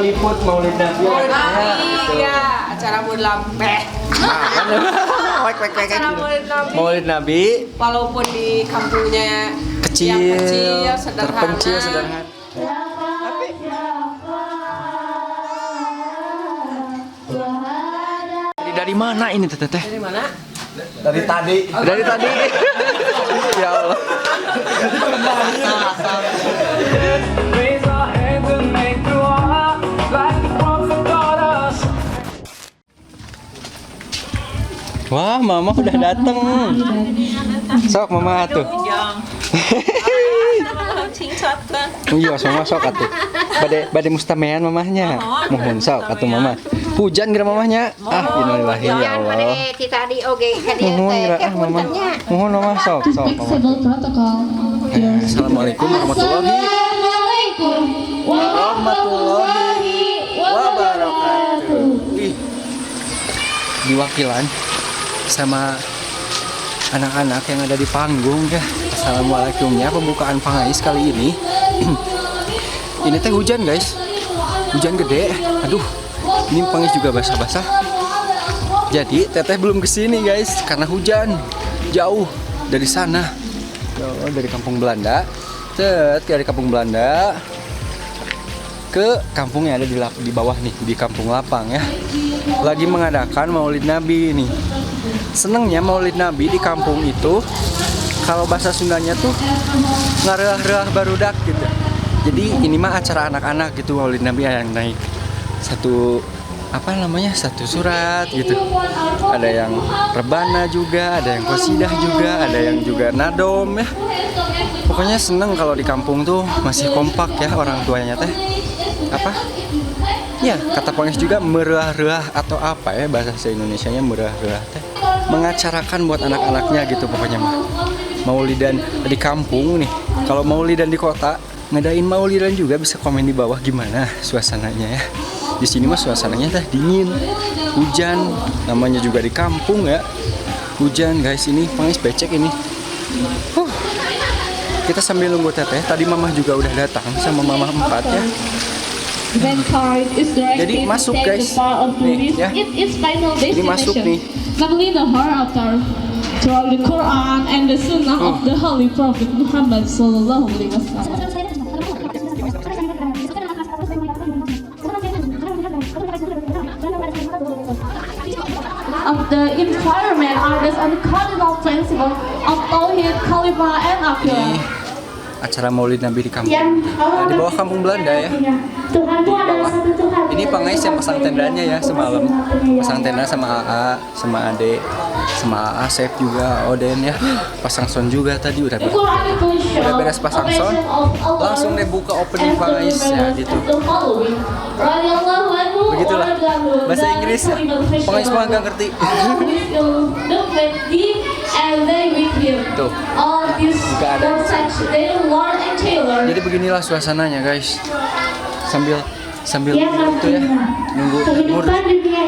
meliput Maulid Nabi. Maulid Nabi, ya, acara Maulid Nabi. Acara Maulid Nabi. Walaupun di kampungnya Kecil, yang kecil, sederhana. terpencil, sederhana. Dari mana ini teteh? Dari mana? Dari tadi. Dari tadi. Ya Allah. Wah, mama udah dateng. Sok mama atuh. Iya, sama sok atuh. Bade mustamean mamahnya. Mohon sok atuh mama. Hujan geura mamahnya. Ah, innalillahi ya Allah. Tadi oge Mohon geura ah mama. Mohon mama sok mama. Assalamualaikum warahmatullahi wabarakatuh. Ih, diwakilan sama anak-anak yang ada di panggung ya. Assalamualaikumnya pembukaan Pangais kali ini. Ini teh hujan guys, hujan gede. Aduh, ini Pangais juga basah-basah. Jadi teteh belum kesini guys karena hujan jauh dari sana. Oh, dari kampung Belanda. Dari kampung Belanda ke kampung yang ada di bawah nih, di Kampung Lapang ya. Lagi mengadakan Maulid Nabi nih. Senengnya Maulid Nabi di kampung itu kalau bahasa Sundanya tuh ngareah-reah barudak gitu. Jadi ini mah acara anak-anak gitu, Maulid Nabi yang naik satu satu surat gitu. Ada yang rebana juga, ada yang qasidah juga, ada yang juga nadom ya. Pokoknya seneng kalau di kampung tuh masih kompak ya orang tuanya teh. Ya, kata Pangis juga merah-reah atau apa ya bahasa Indonesianya merah-reah teh. Mengacarakan buat anak-anaknya gitu pokoknya mah. Maulidan di kampung nih. Kalau maulidan di kota, ngadain maulidan juga bisa komen di bawah gimana suasananya ya. Di sini mah suasananya teh dingin, hujan, namanya juga di kampung ya. Hujan guys, ini Pangis becek ini. Kita sambil nunggu teteh. Tadi mamah juga udah datang sama mamah 4 ya. Jadi masuk guys, nih ya. Ini masuk nih. Namely the heart after throughout the Quran and the Sunnah of the Holy Prophet Muhammad Sallallahu Alaihi Wasallam. Of the environment are based on the cardinal principle of Tauhid, Khalifah, and Aqidah. Acara Maulid Nabi di kampung, di bawah kampung Belanda ya. Di bawah. Ini Pangais yang pasang tendanya ya semalam. Pasang tenda sama AA, sama Ade, sama AA, Sep juga, Oden ya. Pasang sound juga tadi udah beres pasang sound. Langsung deh buka opening Pangais ya gitu. Begitulah bahasa Inggris ya. Pangais mah gak ngerti. Tuh, juga ada. Jadi beginilah suasananya guys. Sambil itu ya nunggu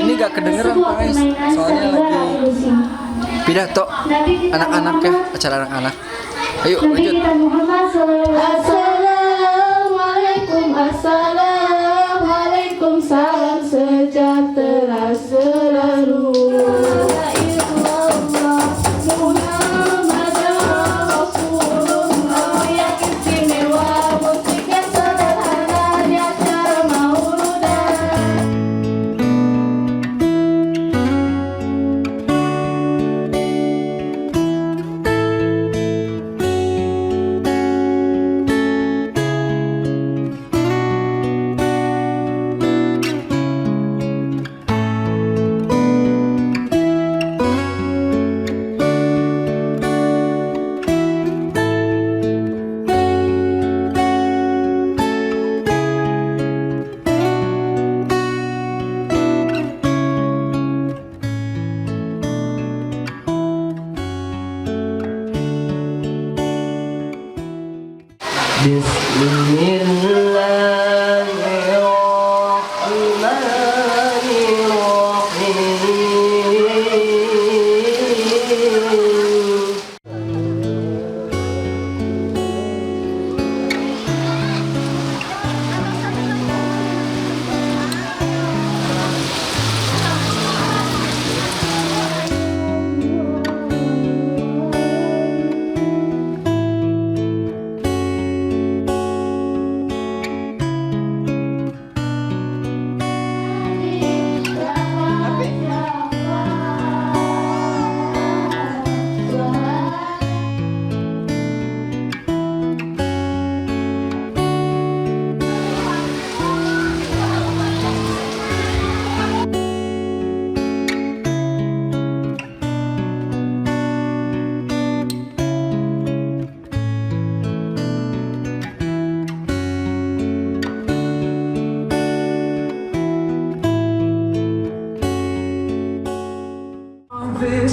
ini gak kedengeran Pangais soalnya lagi pidato anak-anak ya, acara anak-anak. Ayo lanjut. Assalamualaikum, salam sejahtera selalu.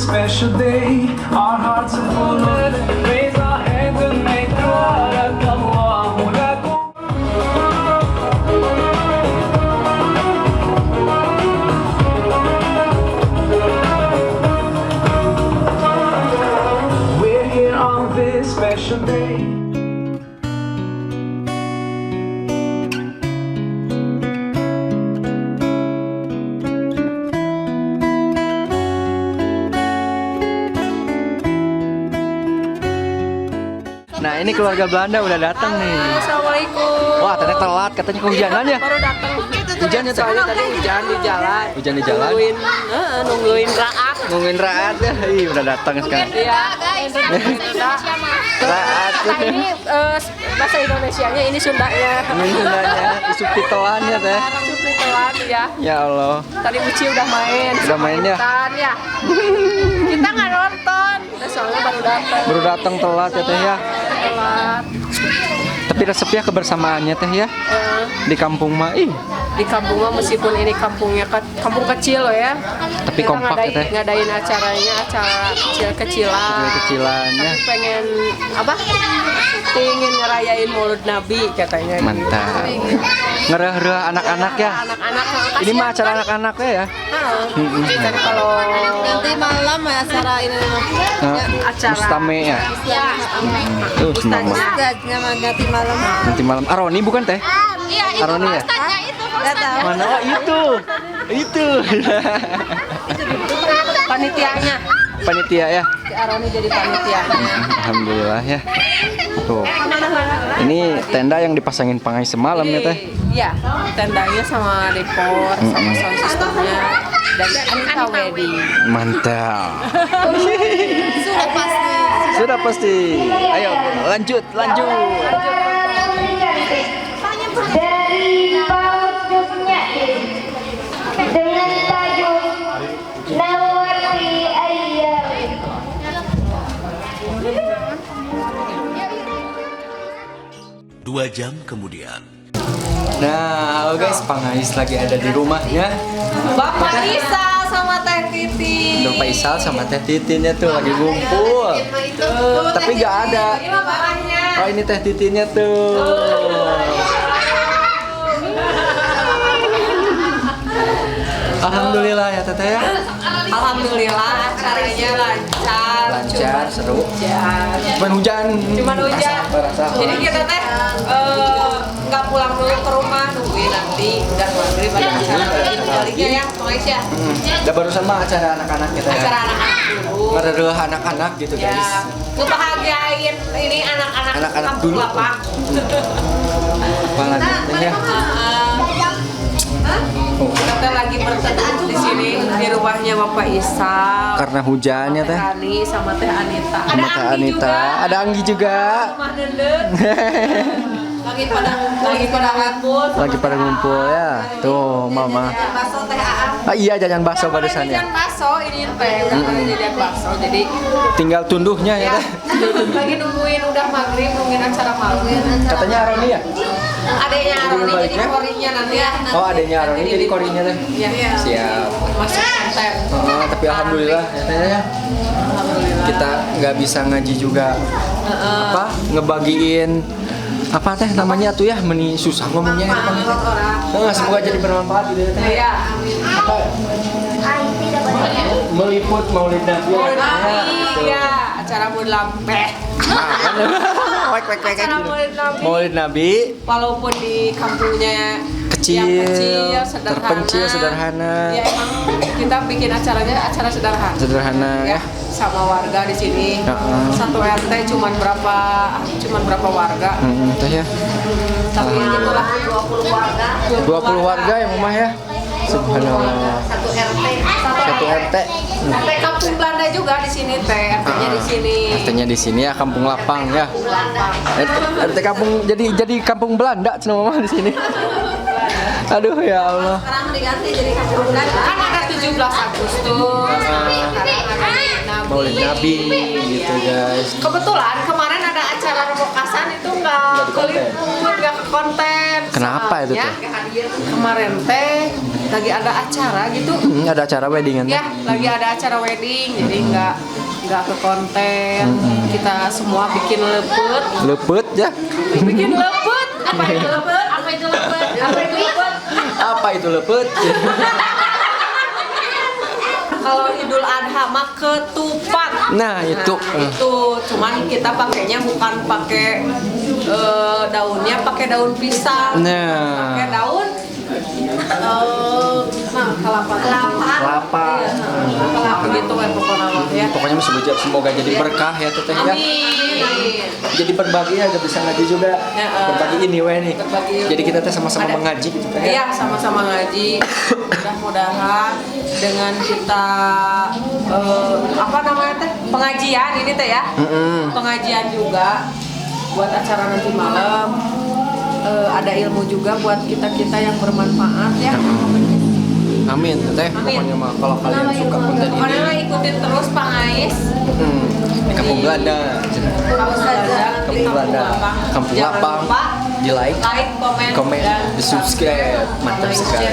special day. Our hearts are full of it. Raise our hands and make dua. Allahu lakum. We're here on this special day. Nah ini keluarga Belanda udah datang nih. Assalamualaikum. Wah ternyata telat katanya kehujanan ya. Baru datang. Hujannya Soalnya tadi hujan di jalan. Hujan di jalan. Nungguin Raat. Nungguin Raat ya. Ih udah datang sekarang. Iya. Raat. Nah ini bahasa Indonesianya, ini Sundanya. Ini Sundanya. Subtitelannya teh. Subtitelan ya. Ya Allah. Tadi Uci udah main. Udah main ya? Ya. Kita nggak nonton. Kita soalnya baru datang. Baru datang telat ya teh ya. Telat. Tapi resepnya kebersamaannya teh ya. Di kampung mah ih. Di kampung mah meskipun ini kampungnya kampung kecil loh ya. Tapi Kita kompak ya teh. ngadain acara kecil-kecilan. Kecil-kecilannya. Tapi pengen apa? Ingin ngerayain Maulid Nabi katanya. Mantap. Ngereh-ngereh anak-anak ya. Anak-anak Ini mah acara anak-anaknya ya. Kan kalau Nanti malam ya acara ini acara Mustame ya. ya Mama. nanti malam. Nanti malam. Aroni bukan teh? Iya itu Aroni ya? Ustaznya itu Nggak tahu. Mana? Oh itu. Itu. panitianya. Panitia ya. Si Aroni jadi panitianya. Alhamdulillah ya. Tuh. Ini tenda yang dipasangin Pangais semalam ya teh. Iya, tendanya sama dekor, sama sound systemnya dari Anita Wedding. Mantap. Sudah pasti. Sudah pasti. Ayo lanjut. Dari paut penyair dengan tajuk Nawati Ayyam. 2 jam kemudian. Nah, halo guys, Pangais lagi ada di rumahnya. Bapak Isa sama Teh Titi. Bapak Isal sama Teh Titinnya tuh lagi ngumpul. Tapi nggak ada. Ini mah bapaknya. Oh ini Teh Titinnya tuh. Alhamdulillah ya Teteh ya. Alhamdulillah acaranya lancar. Lancar, seru. Hujan. Cuman hujan. Berasa. Jadi kita teh nggak pulang dulu ke rumah, nungguin nanti udah maghrib ada acara baliknya ya, Pangais ya. Udah barusan mah acara anak-anak kita ya. Acara anak-anak dulu. Ngereruh anak-anak gitu Ya, guys. ngebahagiain ini anak-anak Anak-anak kampung dulu. lapang. Apalagi Teh ya. Kita lagi berteduh di sini di rumahnya Bapak Isa. Karena hujan ya Teh. Teh Ani sama Teh Anita. Sama Teh Anggi Anita, juga. ada Anggi juga. Rumah Nenden. Lagi pada ngumpul. Lagi pada ngumpul ya. Tuh, Mama. Bakso Teh Aam. Ah iya jajan bakso barusan ya. Jajan bakso ini teh, udah pada jajan bakso. Jadi Tinggal tunduhnya ya ya, Teh. lagi nungguin udah maghrib, nungguin acara malam. Katanya Aroni ya? Adanya Aroni jadi baliknya? korinya nanti ya. Oh adanya Aroni jadi korinya Teh. Iya. Siap. Masuk konten. Oh, tapi alhamdulillah ya Teh ya. Alhamdulillah. Kita nggak bisa ngaji juga. Apa? Ngebagiin apa teh namanya tuh ya? Meni susah ngomongnya ya. Nah, semoga jadi bermanfaat gitu ya Teh. Iya. Apa? Meliput Maulid Nabi. Maulid Ya, Nabi, tuh. ya, acara Maulid Nabi. Wek. Acara Maulid Nabi. Maulid Nabi Walaupun di kampungnya kecil, yang kecil, terpencil, sederhana. Ya emang kita bikin acaranya acara sederhana. Sederhana Ya, sama warga di sini. Satu RT cuman berapa warga. Teh ya. Tapi itulah 20 warga. 20 warga ya Mama ya. Subhanallah. Satu RT. Satu RT. RT kampung Belanda juga di sini teh. RT-nya di sini. RT-nya di sini ya Kampung Lapang ya. RT kampung jadi kampung Belanda cenah Mama di sini. Aduh ya Allah. Sekarang diganti jadi kampung Belanda. Kan ada 17 Agustus. Sekarang ada Maulid Nabi gitu guys. Kebetulan kemarin ada acara Kasan itu nggak keliput, nggak ke konten. Kenapa itu Soalnya, teh? kemarin teh lagi ada acara gitu. Ada acara weddingan Ya, lagi ada acara wedding, jadi nggak ke konten. Kita semua bikin lepet. Lepet ya. Bikin lepet. Apa itu lepet? Apa itu lepet? Apa itu lepet? Apa itu lepet? Kalau Idul Adha mah ketupat. Nah itu. Itu cuman kita pakainya bukan pakai daunnya, pakai daun pisang. Nah. Pakai daun kelapa. Kelapa. Iya, kelapa gitu kan pokoknya mah ya. Pokoknya semoga jadi berkah ya teteh ya. Amin. Jadi berbagi ya, gak bisa ngaji juga. Ya, Berbagi ini weh nih. berbagi ilmu. Jadi kita teh sama-sama Ada. mengaji gitu ya. Iya, sama-sama ngaji. Mudah-mudahan dengan kita apa namanya teh? Pengajian ini teh ya. Pengajian juga buat acara nanti malam. Ada ilmu juga buat kita-kita yang bermanfaat ya. Amin teteh. Pokoknya mah kalau kalian suka konten ini, Pokoknya ikutiin terus Pak Ais. di Kampung Belanda, Kampung Belanda, Kampung Jangan Lapang, lupa di like, komen, dan di subscribe, mantap sekali.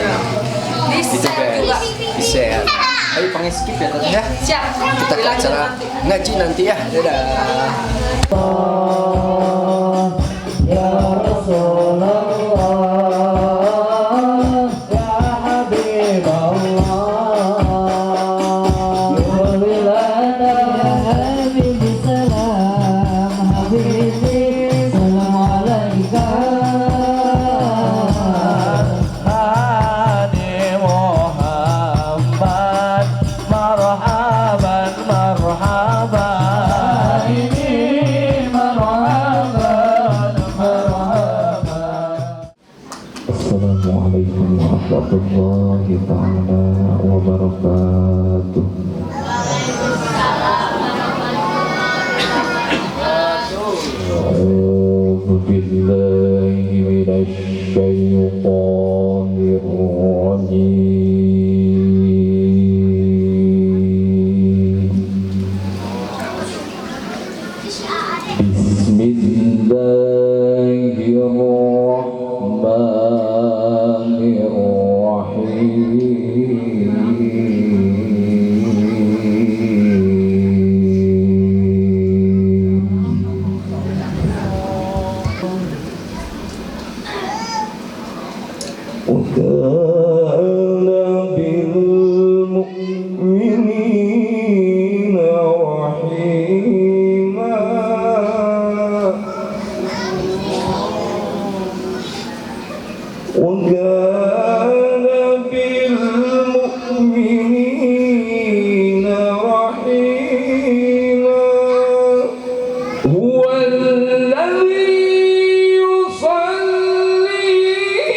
Di Itu share juga. guys, di share. Ayo pengen skip ya teteh ya. Siap. Kita ke Dilanjut acara nanti. ngaji nanti ya. Dadah. Ya Rasulullah, ya Habib Allah, Yulilana Habibi salam, Habibi salam alaika, Hadi Muhammad, marhaban marhaban, ini marhaban marhaban. Assalamualaikum warahmatullahi ta'ala wabarakatuh. A'udzu billahi minasy syaithanir rajim. Bismillahirrahmanirrahim. وكان بالمؤمنين رحيما وكان بالمؤمنين رحيما هو الذي يصلي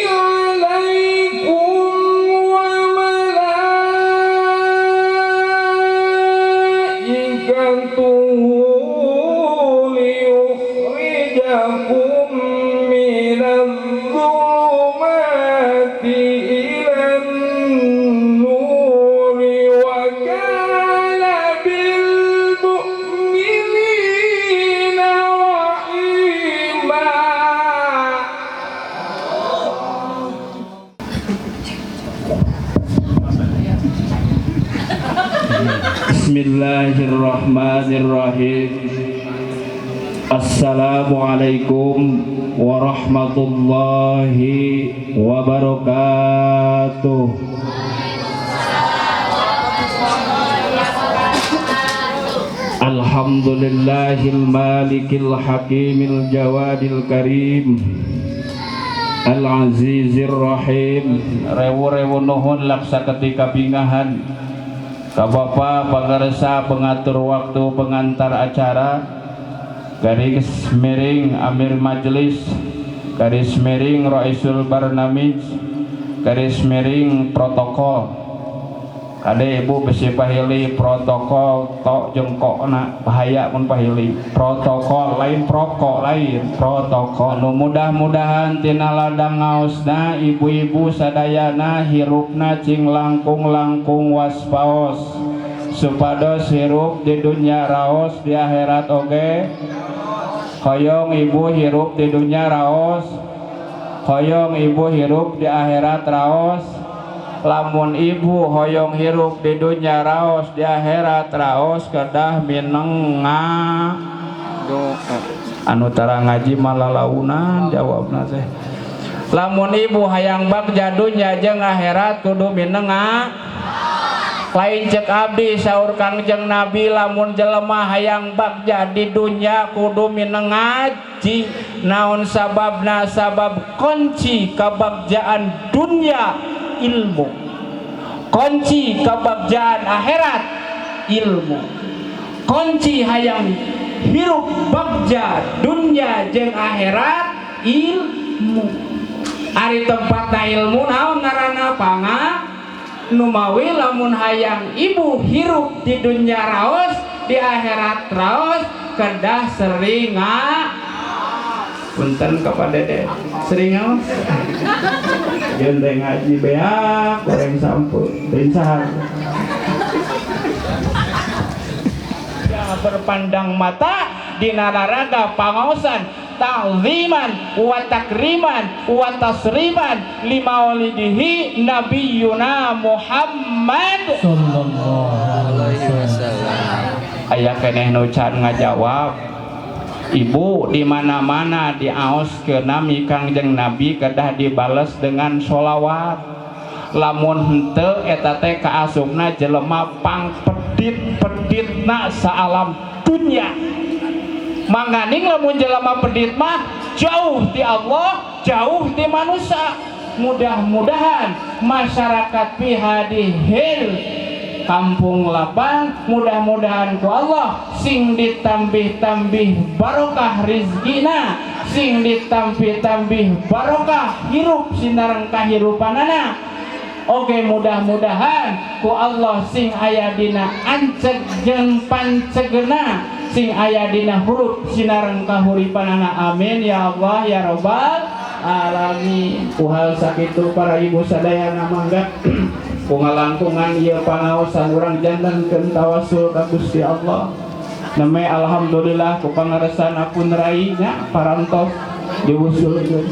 عليكم وملائكته ليخرجكم من الظلمات إلى النور وكان بالمؤمنين رحيما. Bismillahirrahmanirrahim. Assalamualaikum warahmatullahi wabarakatuh. Alhamdulillahil malikil hakimil jawadil karim al-azizir rahim. Rewu-rewu nuhun laksa ketika pingahan ka Bapa pangaresa pengatur waktu pengantar acara, garis miring amir majelis, garis miring raisul barnamij, garis miring protokol, kade ibu besi pahili protokol tok jengkokna bahaya mun pahili protokol lain prokok lain protokol. Nu mudah-mudahan tina ladang ngaosna ibu-ibu sadayana hirupna cing langkung-langkung waspaos supados hirup di dunia raos di akhirat oge hoyong ibu hirup di dunia raos, hoyong ibu hirup di akhirat raos. Lamun ibu hoyong hirup di dunia raos, di akhirat raos, kedah minenga anu tara ngaji malalaunan jawabna teh. Lamun ibu hayang bagja dunya jeung akhirat kudu minenga. Lain cek abdi saur Kangjeng Nabi, lamun jelema hayang bagja di dunya kudu minengaji. Naon sababna? Sabab kunci kabagjaan dunya ilmu, kunci kabagjaan akhirat ilmu, kunci hayang hirup bagja dunya jeung akhirat ilmu. Ari tempatna ilmu naon ngaranna panga numawi. Lamun hayang ibu hirup di dunya raos, di akhirat raos, kedah sering punten kepada dede sering jeung ngaji beak goreng sampun bencah berpandang mata dina naraga pangaosan ta'ziman wa takriman wa tasriman limaulidihi nabiyuna Muhammad sallallahu alaihi wasallam. Aya keneh nu can ngajawab. Ibu di mana-mana diaoskeun nami Kangjeng Nabi kedah dibales dengan sholawat. Lamun henteu eta teh kaasupna jelema pangpedit-peditna saalam dunya. Mangganing lamun jelema pedit mah jauh di Allah, jauh di manusia. Mudah-mudahan masyarakat pihadihil kampung lapang, mudah-mudahan ku Allah sing ditambih-tambih barokah rizkina, sing ditambih-tambih barokah hirup sinareng kahirupanana. Oke, mudah-mudahan ku Allah sing aya dina anceg jeung pancegna, sing aya dina huruf sinareng kahuripanana. Amin ya Allah ya rabbal alamin. Kuhal sakitu para ibu sadayana mangga pungalangkungan ieu pangaosan urang jantankeun tawasul ka Gusti Allah. Neme alhamdulillah ku pangaresana pun rai nya parantos diusulkeun.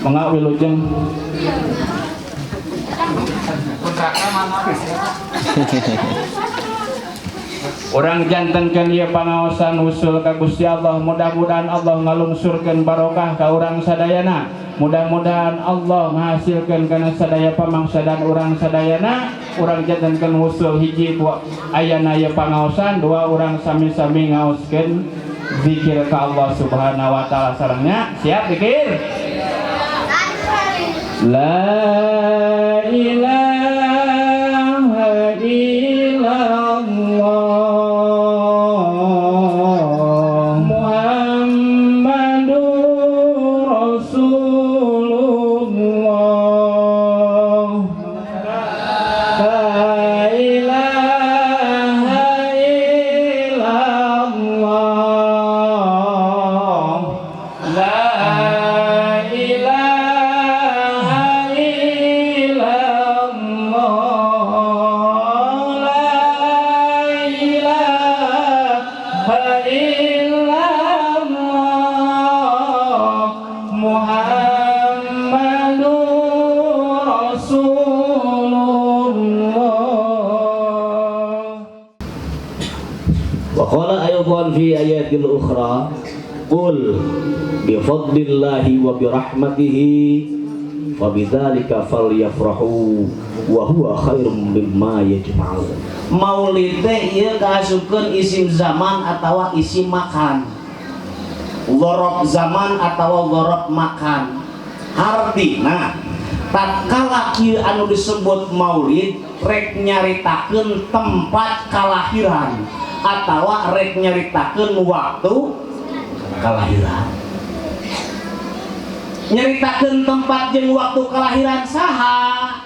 Mangga wilujeng orang jantankeun ieu pangaosan usul ka Gusti Allah. Mudah-mudahan Allah ngalungsurkeun barokah ka urang sadayana. Mudah-mudahan Allah ngahasilkeun kana sadaya pamangsadan urang sadayana. Urang jantankeun usul hiji ayana ieu pangaosan, dua urang sami-sami ngaoskeun zikir ka Allah Subhanahu wa taala sarengnya. Siap zikir? La ilaha illallah Muhammadur Rasulullah. La ilaha illallah. La fi ayatil ukhra qul bi fadlillahi wa bi rahmatihi fabidzalika falyafrahu wa huwa khairum mimma yajma'un. Maulid teh ieu kaasukeun isim zaman atawa isim makan, gorob zaman atawa gorob makan. Artina tatkala ieu anu disebut maulid rek nyaritakeun tempat kalahiran atawa rek nyaritakeun waktu kalahiran. Nyaritakeun tempat jeung waktu kalahiran saha?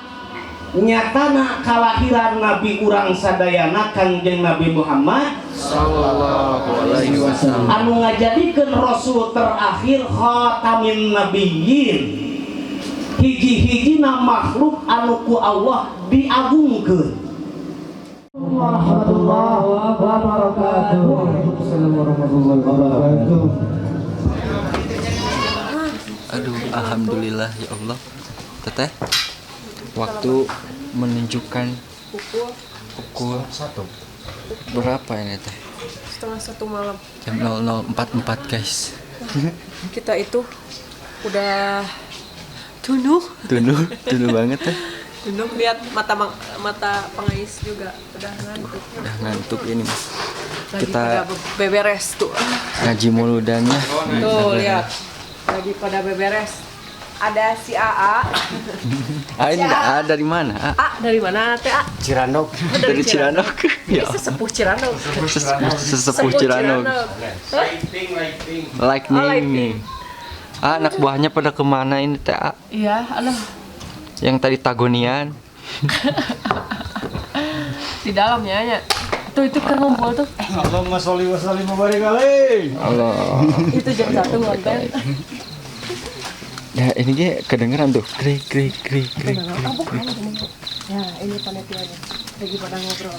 Nyatana kalahiran Nabi urang sadayana Kangjeng Nabi Muhammad sallallahu alaihi wasallam anu ngajadikeun rasul terakhir khatamin nabiyyin, hiji-hijina makhluk anu ku Allah diagungkeun. Aduh, alhamdulillah ya Allah. Teteh, waktu menunjukkan pukul 1 berapa ini teh? 12:30 malam. Jam 00.44 guys. Kita itu udah tunduh banget teh. Tunduk lihat mata pengais juga udah ngantuk. Udah ngantuk ini mas. Lagi Kita pada beberes tuh. ngaji muludannya. Tuh lihat. Lagi pada beberes. Ada si AA. Ini A dari mana? A dari mana teh A? Ciranok. Dari Ciranok. Ya. Sesepuh Ciranok. Sesepuh Ciranok. Lightning. Anak buahnya pada kemana ini teh? Iya, aduh. Yang tadi tagonian. Di dalamnya ya. Tuh itu kan ngumpul tuh. Allahumma sholli wa sallim wa barik alaihi. Allah. Itu jam 1 ngonten. Ya ini dia kedengeran tuh. Krik. Oh, bukan ini. Ya, ini panitianya. Lagi pada ngobrol.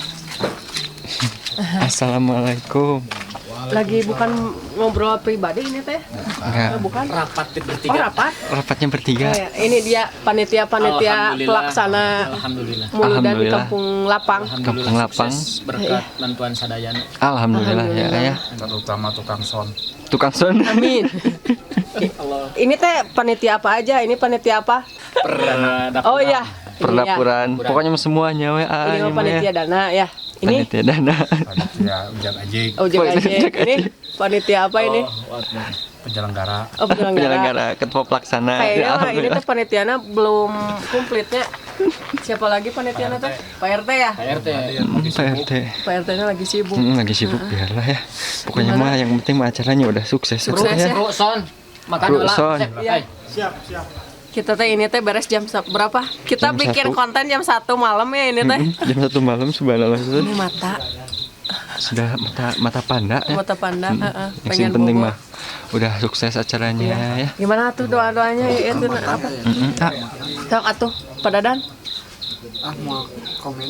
Assalamualaikum. Lagi bukan ngobrol pribadi ini teh. Enggak. Bukan. Rapat bertiga. Oh, rapat. Rapatnya bertiga. Oh, ya. Ini dia panitia pelaksana Alhamdulillah. Muludan di Alhamdulillah. Kampung Lapang. Kampung Lapang. Berkat bantuan sadayana. Alhamdulillah ya. Terutama tukang son. Tukang son. Amin. Ini teh panitia apa aja? Ini panitia apa? Oh iya. Perdapuran. Pokoknya semuanya we. Ini mah panitia dana ya. Ini Panitia dana. Panitia ujang ajik. oh jangan aja. Ini panitia apa ini? Penyelenggara. Oh penyelenggara. Penyelenggara, ketua pelaksana. Kayaknya mah ini Alhamdulillah. teh panitiana belum komplitnya. Siapa lagi panitiana teh? Pak RT ya? RT. PRT. Pak RT-nya lagi sibuk. Lagi sibuk biarlah ya. Pokoknya mah yang penting mah acaranya udah sukses. Sukses ya. Son. Makan Bro, dulu. son. Iya. Kita teh ini teh beres jam berapa? Kita Jam bikin 1. konten jam 1 malam ya ini teh. Jam 1 malam subhanallah. Ini mata, Sudah mata panda ya. mata panda. Yang penting mah udah sukses acaranya ya. Gimana tuh doa-doanya ya itu apa? Tok atuh Pak Dadan. Mau komen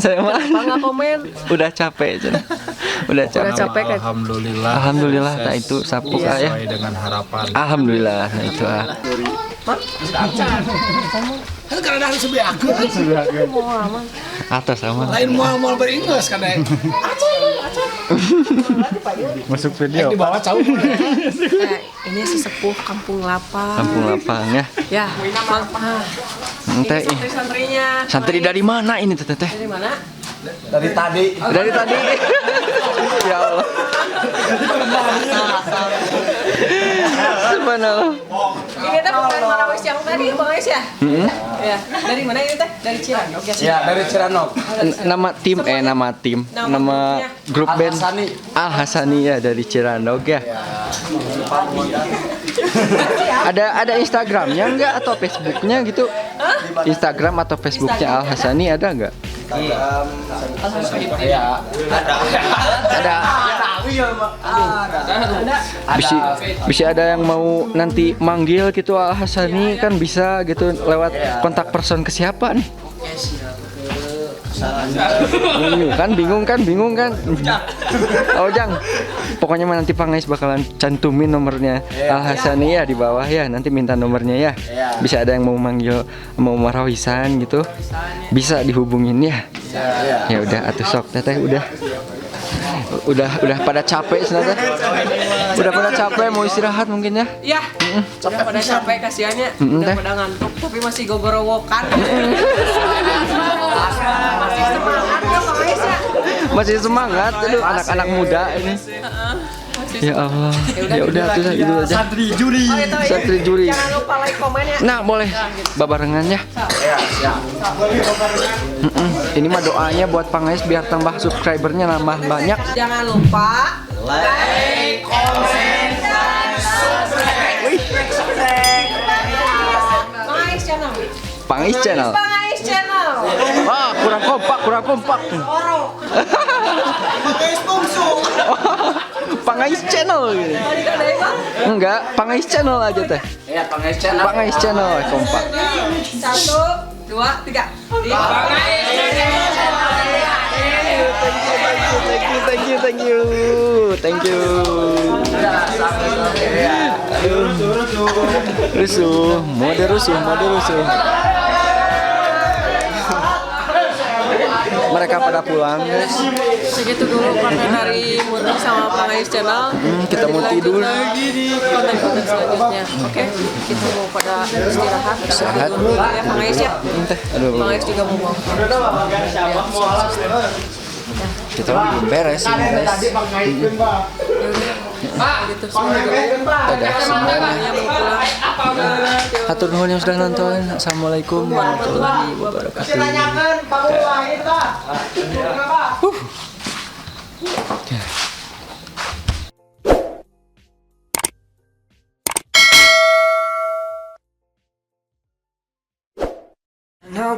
saya mah. Kenapa nggak komen? Udah capek Jen. Udah capek. Udah capek kan? Alhamdulillah nah itu sapu ya. Sesuai dengan harapan. Alhamdulillah nah itu atas sama. Lain mau beringus kan deh. Masuk video. Di bawah jauh. Nah, ini sesepuh Kampung Lapang. Kampung Lapang ya. Ya, ini Teh, santri-santrinya. santri dari mana ini teh? Dari mana? Dari tadi. Dari tadi. Ya Allah. Subhanallah. Ini teh bukan Marawis yang tadi, Bang Ais ya? Ya. Dari mana ini teh? Dari Ciranok ya? Ya, dari Ciranok. Nama tim, nama grup band Al Hasani ya dari Ciranok ya. Ada Instagramnya enggak atau Facebooknya gitu? Instagram atau Facebooknya Al Hasani ada enggak? Ada. Bisa ada yang mau nanti manggil gitu Al Hasani kan bisa gitu lewat kontak person ke siapa nih? Bingung kan? Oh Jang, pokoknya mah nanti Pangais bakalan cantumin nomornya Al Hasani ya di bawah ya. Nanti minta nomornya ya. Bisa ada yang mau manggil, mau marawisan gitu, bisa dihubungin ya. Ya udah, atuh sok teteh udah pada capek sebenarnya. Udah pada capek mau istirahat mungkin ya. Iya. Udah pada capek kasihannya. Udah pada ngantuk tapi masih gogorowokan. Masih semangat ya Bang Ais ya. Masih semangat aduh anak-anak muda ini. Ya Allah. Ya udah tuh itu aja. Santri juri. Oh, itu, Santri juri. Jangan lupa like komen ya. Nah, boleh babarengan ya. Ini mah doanya buat Pangais biar tambah subscribernya nambah banyak. Jangan lupa like, komen, dan subscribe. Pangais channel. Pangais channel. Pangais channel. Wah, kurang kompak. Pangais channel gitu. Enggak, Pangais channel aja teh. Iya, Pangais channel. Pangais channel kompak. 1, 2, 3. Di Pangais channel. thank you. Aduh. Rusuh, mode rusuh. Mereka pada pulang, guys. Segitu dulu konten dari Muti sama Pangais Channel. Kita mau Dilanjut tidur. lagi di konten-konten selanjutnya. Oke, kita mau pada istirahat. Tidur dulu ya Pangais ya. Aduh. Pangais juga mau bangun. Kita belum beres ini, guys. Gitu semua dulu ya. Dadah semuanya. Yang mau pulang. Hatur nuhun yang sudah nonton. Assalamualaikum warahmatullahi wabarakatuh. No.